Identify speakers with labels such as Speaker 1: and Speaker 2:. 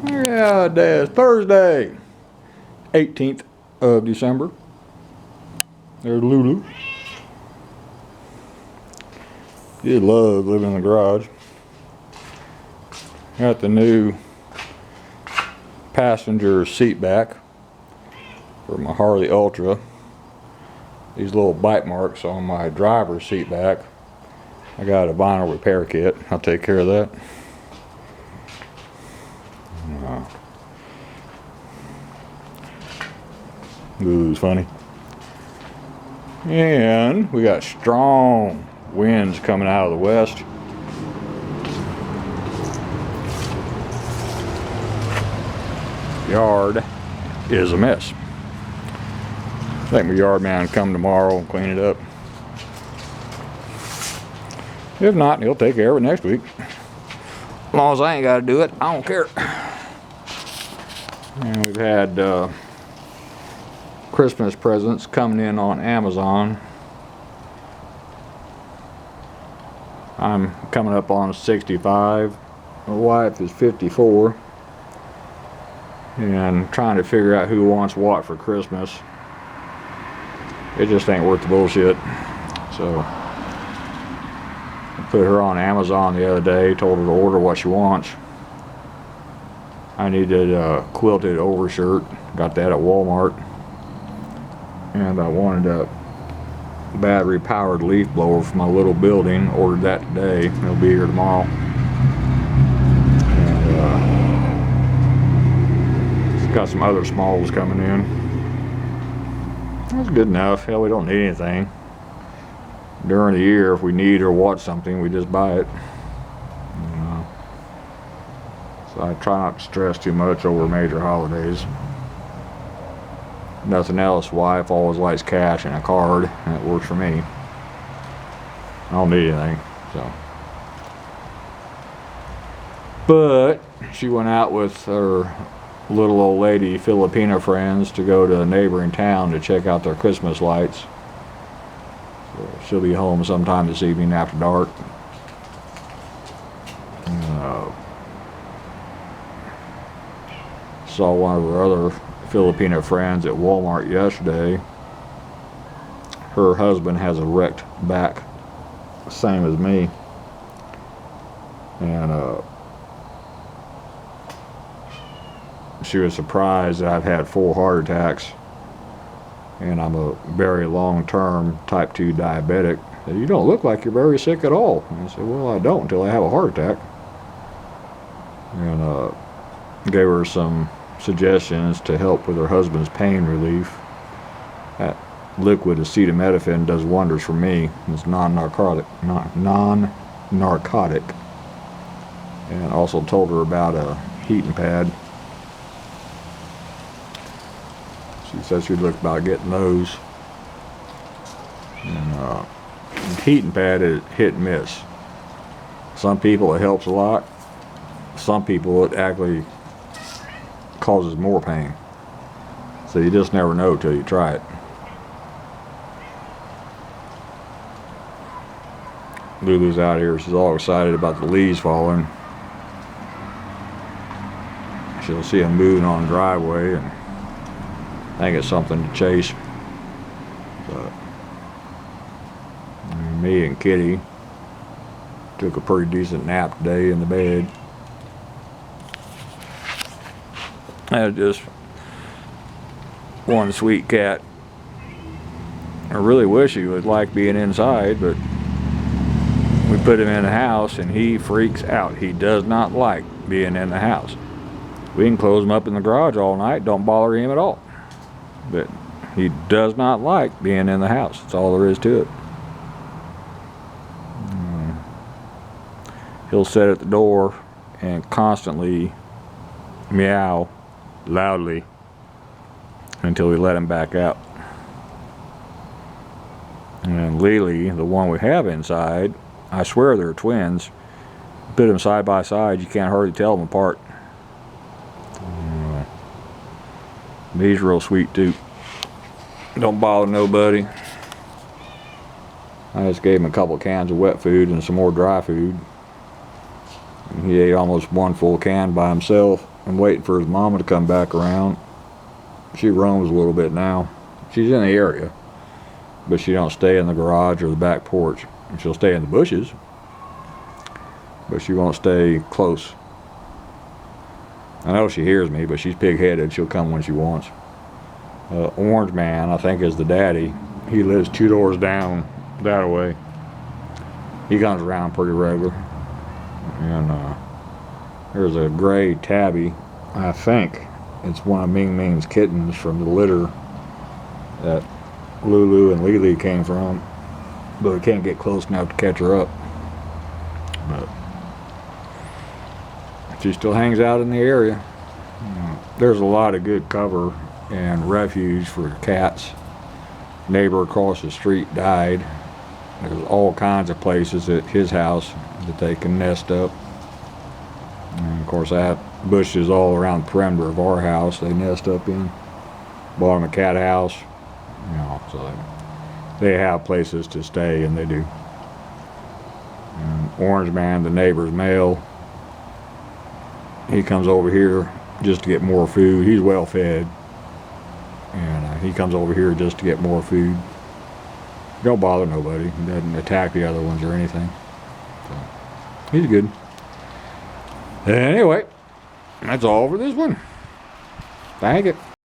Speaker 1: Yeah, Dad. Thursday, 18th of December. There's Lulu. She loves living in the garage. Got the new passenger seat back for my Harley Ultra. These little bite marks on my driver's seat back. I got a vinyl repair kit. I'll take care of that. Ooh, it's funny. And we got strong winds coming out of the west. Yard is a mess. I think my yard man will come tomorrow and clean it up. If not, he'll take care of it next week. As long as I ain't got to do it, I don't care. And we've had Christmas presents coming in on Amazon. I'm coming up on 65. My wife is 54. And trying to figure out who wants what for Christmas. It just ain't worth the bullshit. So I put her on Amazon the other day, told her to order what she wants. I needed a quilted overshirt, got that at Walmart. And I wanted a battery powered leaf blower for my little building, ordered that today. It'll be here tomorrow. Got some other smalls coming in. That's good enough. Hell, we don't need anything. During the year, if we need or want something, we just buy it. So I try not to stress too much over major holidays. Nothing else. Wife always likes cash and a card, and it works for me. I don't need anything, so. But she went out with her little old lady Filipina friends to go to a neighboring town to check out their Christmas lights. So she'll be home sometime this evening after dark. Saw one of her other Filipina friends at Walmart yesterday. Her husband has a wrecked back, same as me. And she was surprised that I've had 4 heart attacks and I'm a very long-term type 2 diabetic. Said, you don't look like you're very sick at all. And I said, well, I don't until I have a heart attack. And gave her some suggestions to help with her husband's pain relief. That liquid acetaminophen does wonders for me. It's non-narcotic. And also told her about a heating pad. She said she'd look about getting those. And heating pad is hit and miss. Some people it helps a lot. Some people it actually causes more pain. So you just never know till you try it. Lulu's out here. She's all excited about the leaves falling. She'll see them moving on the driveway and think it's something to chase. But me and Kitty took a pretty decent nap today in the bed. I had just one sweet cat. I really wish he would like being inside, but we put him in the house and he freaks out. He does not like being in the house. We can close him up in the garage all night, don't bother him at all. But he does not like being in the house. That's all there is to it. He'll sit at the door and constantly meow loudly until we let him back out. And Lily, the one we have inside, I swear they're twins. Put them side by side, you can't hardly tell them apart. He's real sweet too. Don't bother nobody. I just gave him a couple of cans of wet food and some more dry food. He ate almost one full can by himself. I'm waiting for his mama to come back around. She roams a little bit now. She's in the area, but she don't stay in the garage or the back porch. And she'll stay in the bushes, but she won't stay close. I know she hears me, but she's pig-headed. She'll come when she wants. Orange Man, I think, is the daddy. He lives 2 doors down that way. He comes around pretty regular. And there's a gray tabby. I think it's one of Ming Ming's kittens from the litter that Lulu and Lily came from, but we can't get close enough to catch her up. But she still hangs out in the area. There's a lot of good cover and refuge for cats. Neighbor across the street died. There's all kinds of places at his house that they can nest up. And of course, that bushes all around the perimeter of our house they nest up in. Bought them a cat house, you know, so they have places to stay, and they do. And Orange Man, the neighbor's male, he comes over here just to get more food. He's well fed, and he comes over here just to get more food. Don't bother nobody. He doesn't attack the other ones or anything. So, he's good. Anyway, that's all for this one. Thank you.